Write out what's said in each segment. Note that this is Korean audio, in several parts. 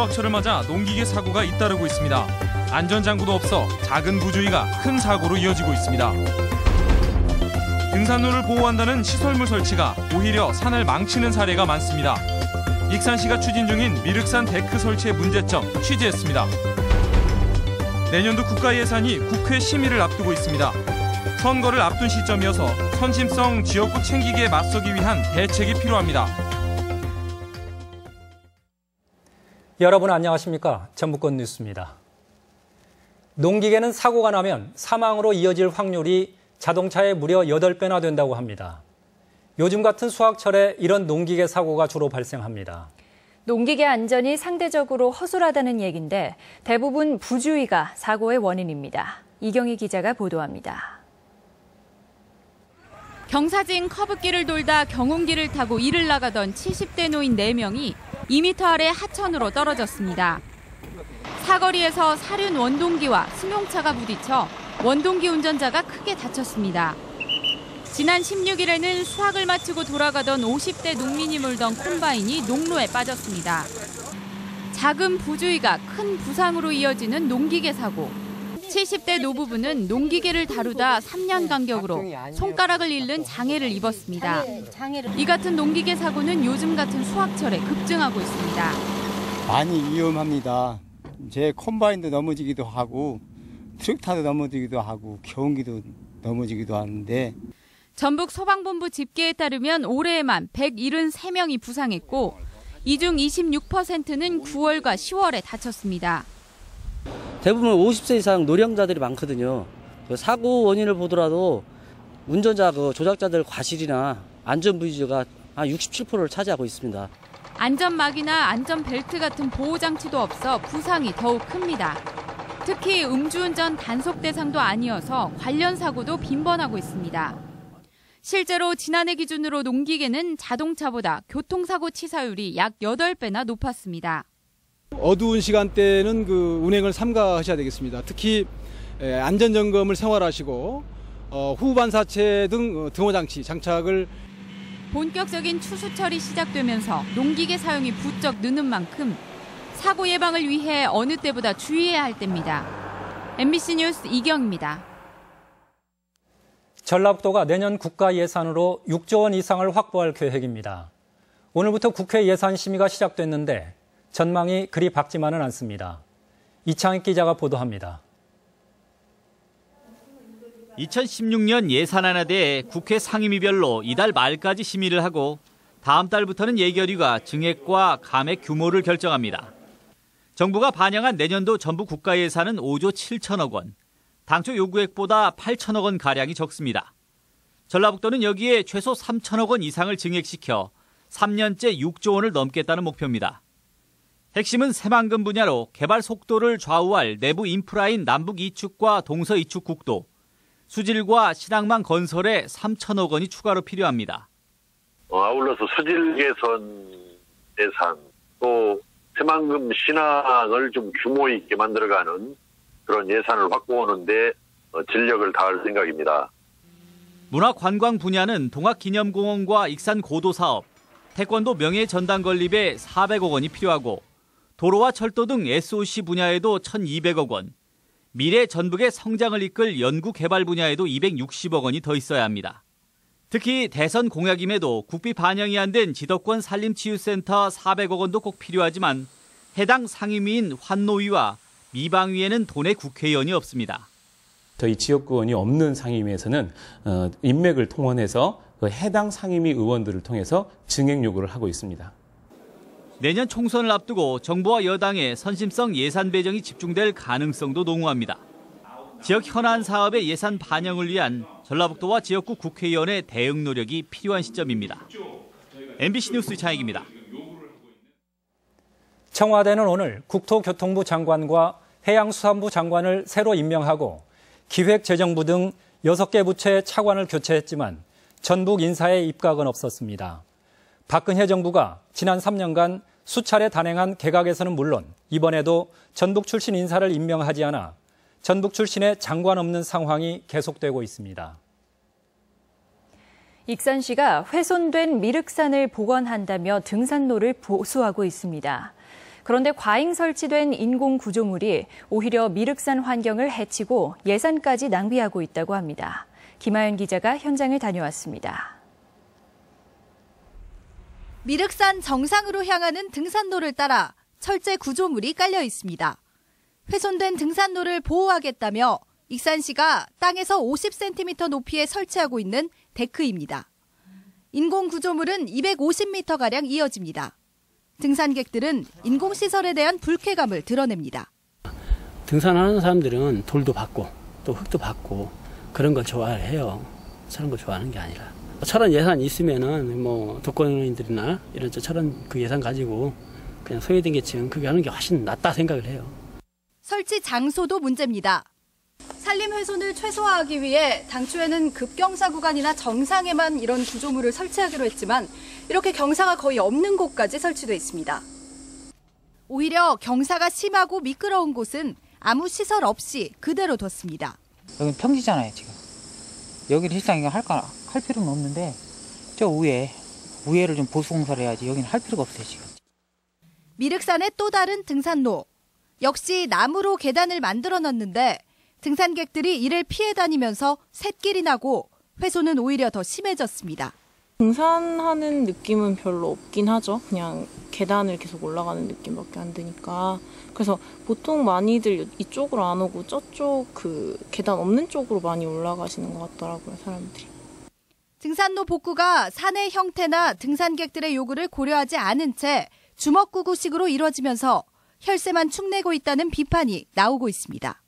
수확철을 맞아 농기계 사고가 잇따르고 있습니다. 안전장구도 없어 작은 부주의가 큰 사고로 이어지고 있습니다. 등산로를 보호한다는 시설물 설치가 오히려 산을 망치는 사례가 많습니다. 익산시가 추진 중인 미륵산 데크 설치의 문제점 취재했습니다. 내년도 국가 예산이 국회 심의를 앞두고 있습니다. 선거를 앞둔 시점이어서 선심성 지역구 챙기기에 맞서기 위한 대책이 필요합니다. 여러분 안녕하십니까? 전북권 뉴스입니다. 농기계는 사고가 나면 사망으로 이어질 확률이 자동차의 무려 8배나 된다고 합니다. 요즘 같은 수확철에 이런 농기계 사고가 주로 발생합니다. 농기계 안전이 상대적으로 허술하다는 얘기인데 대부분 부주의가 사고의 원인입니다. 이경희 기자가 보도합니다. 경사진 커브길을 돌다 경운길을 타고 일을 나가던 70대 노인 4명이 2m 아래 하천으로 떨어졌습니다. 사거리에서 사륜 원동기와 승용차가 부딪혀 원동기 운전자가 크게 다쳤습니다. 지난 16일에는 수확을 마치고 돌아가던 50대 농민이 몰던 콤바인이 농로에 빠졌습니다. 작은 부주의가 큰 부상으로 이어지는 농기계 사고. 70대 노부부는 농기계를 다루다 3년 간격으로 손가락을 잃는 장애를 입었습니다. 이 같은 농기계 사고는 요즘 같은 수확철에 급증하고 있습니다. 많이 위험합니다. 제 콤바인도 넘어지기도 하고 트랙터도 넘어지기도 하고 경운기도 넘어지기도 하는데 전북 소방본부 집계에 따르면 올해에만 173명이 부상했고 이 중 26%는 9월과 10월에 다쳤습니다. 대부분 50세 이상 노령자들이 많거든요. 사고 원인을 보더라도 운전자 조작자들 과실이나 안전부주의가 한 67%를 차지하고 있습니다. 안전막이나 안전벨트 같은 보호장치도 없어 부상이 더욱 큽니다. 특히 음주운전 단속 대상도 아니어서 관련 사고도 빈번하고 있습니다. 실제로 지난해 기준으로 농기계는 자동차보다 교통사고 치사율이 약 8배나 높았습니다. 어두운 시간대는 운행을 삼가하셔야 되겠습니다. 특히 안전점검을 생활하시고 후반사체 등 등호장치 장착을 본격적인 추수철이 시작되면서 농기계 사용이 부쩍 느는 만큼 사고 예방을 위해 어느 때보다 주의해야 할 때입니다. MBC 뉴스 이경입니다. 전라북도가 내년 국가 예산으로 6조 원 이상을 확보할 계획입니다. 오늘부터 국회 예산 심의가 시작됐는데 전망이 그리 밝지만은 않습니다. 이창익 기자가 보도합니다. 2016년 예산안에 대해 국회 상임위별로 이달 말까지 심의를 하고 다음 달부터는 예결위가 증액과 감액 규모를 결정합니다. 정부가 반영한 내년도 전부 국가 예산은 5조 7천억 원, 당초 요구액보다 8천억 원 가량이 적습니다. 전라북도는 여기에 최소 3천억 원 이상을 증액시켜 3년째 6조 원을 넘겠다는 목표입니다. 핵심은 새만금 분야로 개발 속도를 좌우할 내부 인프라인 남북 이축과 동서 이축 국도, 수질과 신항만 건설에 3천억 원이 추가로 필요합니다. 아울러서 수질 개선 예산, 또 새만금 신항을 좀 규모 있게 만들어가는 그런 예산을 확보하는데 진력을 다할 생각입니다. 문화관광 분야는 동학기념공원과 익산 고도사업, 태권도 명예전당 건립에 400억 원이 필요하고 도로와 철도 등 SOC 분야에도 1,200억 원, 미래 전북의 성장을 이끌 연구개발 분야에도 260억 원이 더 있어야 합니다. 특히 대선 공약임에도 국비 반영이 안 된 지덕권 산림치유센터 400억 원도 꼭 필요하지만 해당 상임위인 환노위와 미방위에는 도내 국회의원이 없습니다. 저희 지역구원이 없는 상임위에서는 인맥을 통원해서 해당 상임위 의원들을 통해서 증액 요구를 하고 있습니다. 내년 총선을 앞두고 정부와 여당의 선심성 예산 배정이 집중될 가능성도 농후합니다. 지역 현안 사업의 예산 반영을 위한 전라북도와 지역구 국회의원의 대응 노력이 필요한 시점입니다. MBC 뉴스 이창익입니다. 청와대는 오늘 국토교통부 장관과 해양수산부 장관을 새로 임명하고 기획재정부 등 6개 부처의 차관을 교체했지만 전북 인사에 입각은 없었습니다. 박근혜 정부가 지난 3년간 수차례 단행한 개각에서는 물론 이번에도 전북 출신 인사를 임명하지 않아 전북 출신의 장관 없는 상황이 계속되고 있습니다. 익산시가 훼손된 미륵산을 복원한다며 등산로를 보수하고 있습니다. 그런데 과잉 설치된 인공 구조물이 오히려 미륵산 환경을 해치고 예산까지 낭비하고 있다고 합니다. 김하연 기자가 현장을 다녀왔습니다. 미륵산 정상으로 향하는 등산로를 따라 철제 구조물이 깔려 있습니다. 훼손된 등산로를 보호하겠다며 익산시가 땅에서 50cm 높이에 설치하고 있는 데크입니다. 인공 구조물은 250m가량 이어집니다. 등산객들은 인공시설에 대한 불쾌감을 드러냅니다. 등산하는 사람들은 돌도 받고 또 흙도 받고 그런 걸 좋아해요. 저런 걸 좋아하는 게 아니라. 철원 예산 있으면은 뭐 독거노인들이나 이런 철원 그 예산 가지고 그냥 소외된 계층 그게 하는 게 훨씬 낫다 생각을 해요. 설치 장소도 문제입니다. 산림 훼손을 최소화하기 위해 당초에는 급경사 구간이나 정상에만 이런 구조물을 설치하기로 했지만 이렇게 경사가 거의 없는 곳까지 설치돼 있습니다. 오히려 경사가 심하고 미끄러운 곳은 아무 시설 없이 그대로 뒀습니다. 여기는 평지잖아요, 지금. 여기를 실상 할 필요는 없는데 저 위에를 좀 보수 공사를 해야지 여기는 할 필요가 없어요, 지금. 미륵산의 또 다른 등산로. 역시 나무로 계단을 만들어 놨는데 등산객들이 이를 피해 다니면서 샛길이 나고 훼손은 오히려 더 심해졌습니다. 등산하는 느낌은 별로 없긴 하죠. 그냥 계단을 계속 올라가는 느낌밖에 안 드니까. 그래서 보통 많이들 이쪽으로 안 오고 저쪽 그 계단 없는 쪽으로 많이 올라가시는 것 같더라고요, 사람들이. 등산로 복구가 산의 형태나 등산객들의 요구를 고려하지 않은 채 주먹구구식으로 이루어지면서 혈세만 축내고 있다는 비판이 나오고 있습니다.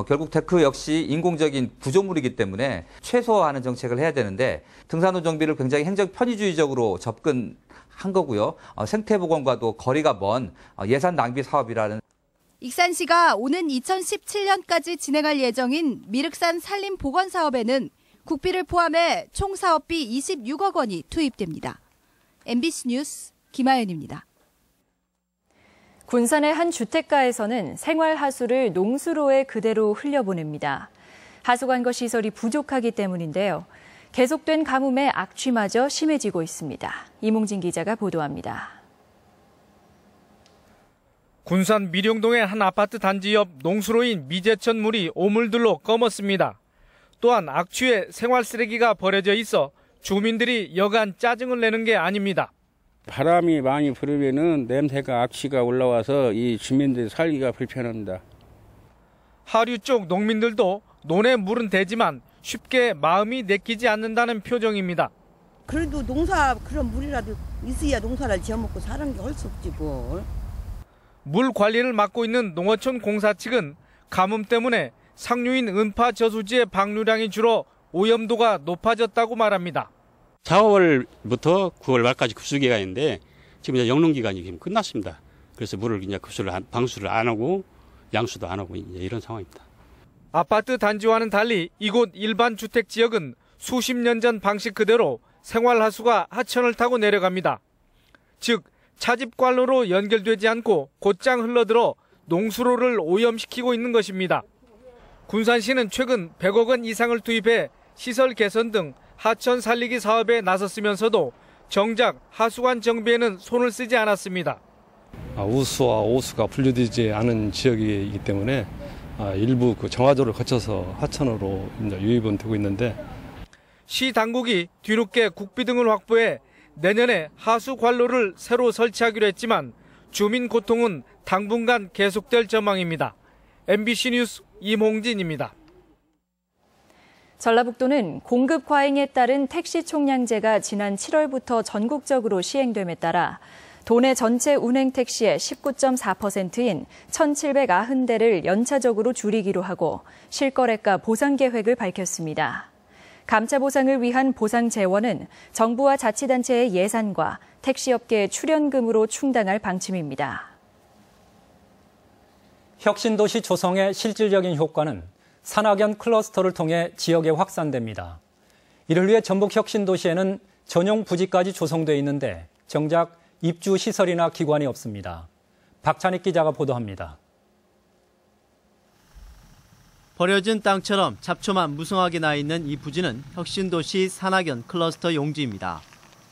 결국 데크 역시 인공적인 구조물이기 때문에 최소화하는 정책을 해야 되는데 등산로 정비를 굉장히 행정 편의주의적으로 접근한 거고요. 생태보건과도 거리가 먼 예산 낭비 사업이라는. 익산시가 오는 2017년까지 진행할 예정인 미륵산 산림 보건 사업에는 국비를 포함해 총 사업비 26억 원이 투입됩니다. MBC 뉴스 김하연입니다. 군산의 한 주택가에서는 생활하수를 농수로에 그대로 흘려보냅니다. 하수관거 시설이 부족하기 때문인데요. 계속된 가뭄에 악취마저 심해지고 있습니다. 이몽진 기자가 보도합니다. 군산 밀용동의 한 아파트 단지 옆 농수로인 미제천 물이 오물들로 검었습니다. 또한 악취에 생활 쓰레기가 버려져 있어 주민들이 여간 짜증을 내는 게 아닙니다. 바람이 많이 불으면은 냄새가 악취가 올라와서 이 주민들 살기가 불편합니다. 하류 쪽 농민들도 논에 물은 되지만 쉽게 마음이 내키지 않는다는 표정입니다. 그래도 농사 그런 물이라도 있어야 농사를 지어먹고 사는 게 할 수 없지 뭘. 물 관리를 맡고 있는 농어촌 공사 측은 가뭄 때문에 상류인 은파 저수지의 방류량이 줄어 오염도가 높아졌다고 말합니다. 4월부터 9월 말까지 급수기간인데 지금 이제 영농기간이 지금 끝났습니다. 그래서 물을 이제 방수를 안 하고 양수도 안 하고 이제 이런 상황입니다. 아파트 단지와는 달리 이곳 일반 주택 지역은 수십 년 전 방식 그대로 생활하수가 하천을 타고 내려갑니다. 즉 차집관로로 연결되지 않고 곧장 흘러들어 농수로를 오염시키고 있는 것입니다. 군산시는 최근 100억 원 이상을 투입해 시설 개선 등 하천 살리기 사업에 나섰으면서도 정작 하수관 정비에는 손을 쓰지 않았습니다. 우수와 오수가 분류되지 않은 지역이기 때문에 일부 그 정화조를 거쳐서 하천으로 유입은 되고 있는데 시 당국이 뒤늦게 국비 등을 확보해 내년에 하수 관로를 새로 설치하기로 했지만 주민 고통은 당분간 계속될 전망입니다. MBC 뉴스 이몽진입니다. 전라북도는 공급 과잉에 따른 택시 총량제가 지난 7월부터 전국적으로 시행됨에 따라 도내 전체 운행 택시의 19.4%인 1,790대를 연차적으로 줄이기로 하고 실거래가 보상 계획을 밝혔습니다. 감차 보상을 위한 보상 재원은 정부와 자치단체의 예산과 택시업계의 출연금으로 충당할 방침입니다. 혁신도시 조성의 실질적인 효과는 산학연 클러스터를 통해 지역에 확산됩니다. 이를 위해 전북 혁신도시에는 전용 부지까지 조성돼 있는데 정작 입주 시설이나 기관이 없습니다. 박찬익 기자가 보도합니다. 버려진 땅처럼 잡초만 무성하게 나 있는 이 부지는 혁신도시 산학연 클러스터 용지입니다.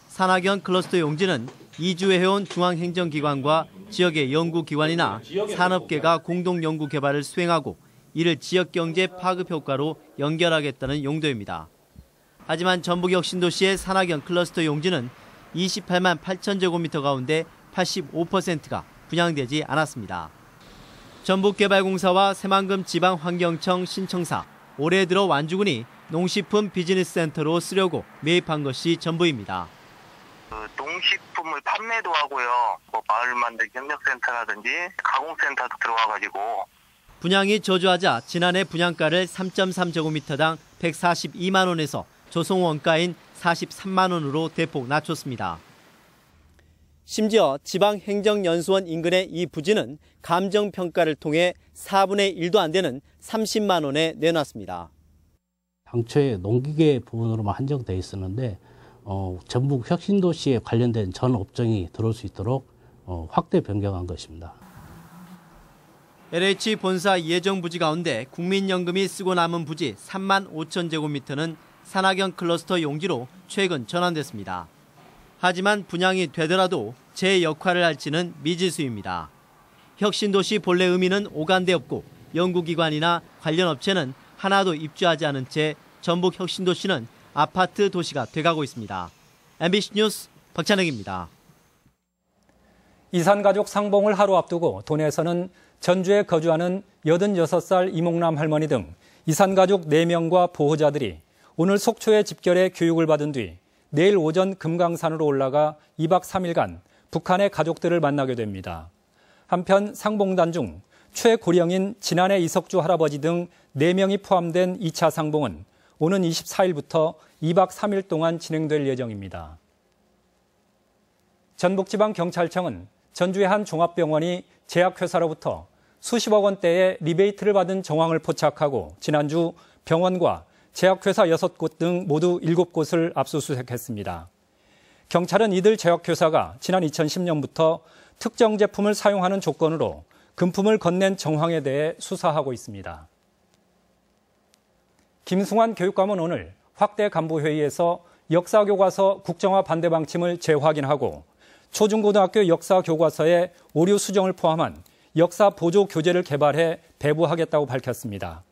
산학연 클러스터 용지는 이주해온 중앙행정기관과 지역의 연구기관이나 산업계가 공동 연구 개발을 수행하고 이를 지역경제 파급 효과로 연결하겠다는 용도입니다. 하지만 전북혁신도시의 산학연 클러스터 용지는 28만 8천 제곱미터 가운데 85%가 분양되지 않았습니다. 전북개발공사와 새만금 지방환경청 신청사, 올해 들어 완주군이 농식품 비즈니스센터로 쓰려고 매입한 것이 전부입니다. 농식품을 판매도 하고요. 마을 만들기 협력센터라든지 가공센터도 들어와가지고. 분양이 저조하자 지난해 분양가를 3.3제곱미터당 142만 원에서 조성 원가인 43만 원으로 대폭 낮췄습니다. 심지어 지방행정연수원 인근의 이 부지는 감정평가를 통해 4분의 1도 안 되는 30만 원에 내놨습니다. 당초에 농기계 부분으로만 한정돼 있었는데 전북 혁신도시에 관련된 전 업종이 들어올 수 있도록 확대 변경한 것입니다. LH 본사 예정 부지 가운데 국민연금이 쓰고 남은 부지 3만 5천 제곱미터는 산학연 클러스터 용지로 최근 전환됐습니다. 하지만 분양이 되더라도 제 역할을 할지는 미지수입니다. 혁신도시 본래 의미는 오간데 없고 연구기관이나 관련 업체는 하나도 입주하지 않은 채 전북 혁신도시는 아파트 도시가 돼가고 있습니다. MBC 뉴스 박찬혁입니다. 이산가족 상봉을 하루 앞두고 도내에서는 전주에 거주하는 86살 이몽남 할머니 등 이산가족 4명과 보호자들이 오늘 속초에 집결해 교육을 받은 뒤 내일 오전 금강산으로 올라가 2박 3일간 북한의 가족들을 만나게 됩니다. 한편 상봉단 중 최고령인 진안의 이석주 할아버지 등 4명이 포함된 2차 상봉은 오는 24일부터 2박 3일 동안 진행될 예정입니다. 전북지방경찰청은 전주의 한 종합병원이 제약회사로부터 수십억 원대의 리베이트를 받은 정황을 포착하고 지난주 병원과 제약회사 6곳 등 모두 7곳을 압수수색했습니다. 경찰은 이들 제약회사가 지난 2010년부터 특정 제품을 사용하는 조건으로 금품을 건넨 정황에 대해 수사하고 있습니다. 김승환 교육감은 오늘 확대 간부회의에서 역사교과서 국정화 반대 방침을 재확인하고 초중고등학교 역사교과서의 오류 수정을 포함한 역사 보조 교재를 개발해 배부하겠다고 밝혔습니다.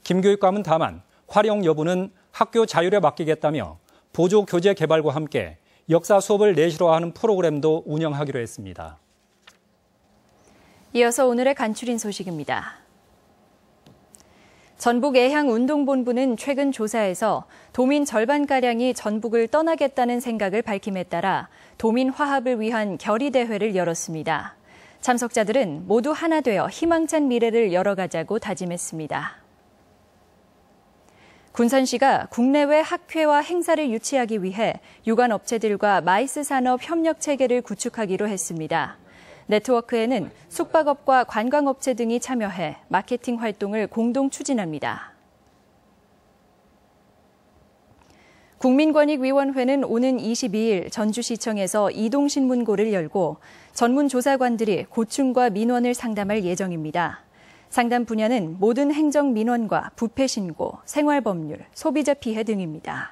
김 교육감은 다만 활용 여부는 학교 자율에 맡기겠다며 보조 교재 개발과 함께 역사 수업을 내실화하는 프로그램도 운영하기로 했습니다. 이어서 오늘의 간추린 소식입니다. 전북애향운동본부는 최근 조사에서 도민 절반가량이 전북을 떠나겠다는 생각을 밝힘에 따라 도민 화합을 위한 결의대회를 열었습니다. 참석자들은 모두 하나 되어 희망찬 미래를 열어가자고 다짐했습니다. 군산시가 국내외 학회와 행사를 유치하기 위해 유관업체들과 마이스 산업 협력 체계를 구축하기로 했습니다. 네트워크에는 숙박업과 관광업체 등이 참여해 마케팅 활동을 공동 추진합니다. 국민권익위원회는 오는 22일 전주시청에서 이동신문고를 열고 전문조사관들이 고충과 민원을 상담할 예정입니다. 상담 분야는 모든 행정민원과 부패신고, 생활법률, 소비자 피해 등입니다.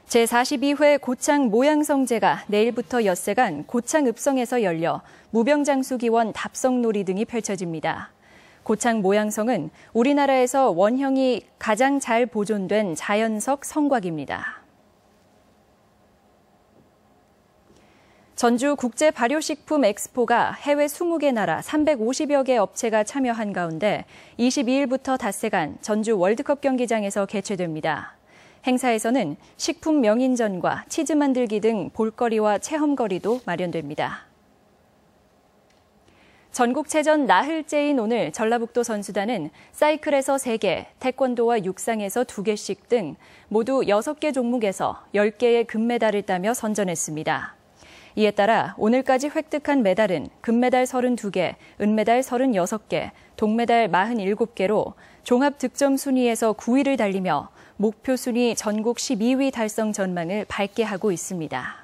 제42회 고창 모양성제가 내일부터 엿새간 고창 읍성에서 열려 무병장수기원 답성놀이 등이 펼쳐집니다. 고창 모양성은 우리나라에서 원형이 가장 잘 보존된 자연석 성곽입니다. 전주 국제발효식품 엑스포가 해외 20개 나라 350여 개 업체가 참여한 가운데 22일부터 닷새간 전주 월드컵 경기장에서 개최됩니다. 행사에서는 식품 명인전과 치즈 만들기 등 볼거리와 체험거리도 마련됩니다. 전국체전 나흘째인 오늘 전라북도 선수단은 사이클에서 3개, 태권도와 육상에서 2개씩 등 모두 6개 종목에서 10개의 금메달을 따며 선전했습니다. 이에 따라 오늘까지 획득한 메달은 금메달 32개, 은메달 36개, 동메달 47개로 종합 득점 순위에서 9위를 달리며 목표 순위 전국 12위 달성 전망을 밝게 하고 있습니다.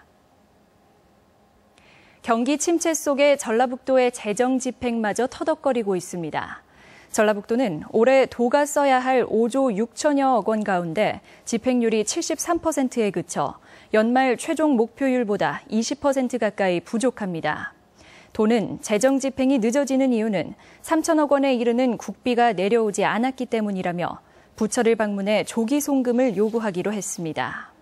경기 침체 속에 전라북도의 재정 집행마저 터덕거리고 있습니다. 전라북도는 올해 도가 써야 할 5조 6천여억 원 가운데 집행률이 73%에 그쳐 연말 최종 목표율보다 20% 가까이 부족합니다. 도는 재정 집행이 늦어지는 이유는 3천억 원에 이르는 국비가 내려오지 않았기 때문이라며 부처를 방문해 조기 송금을 요구하기로 했습니다.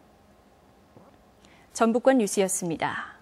전북권 뉴스였습니다.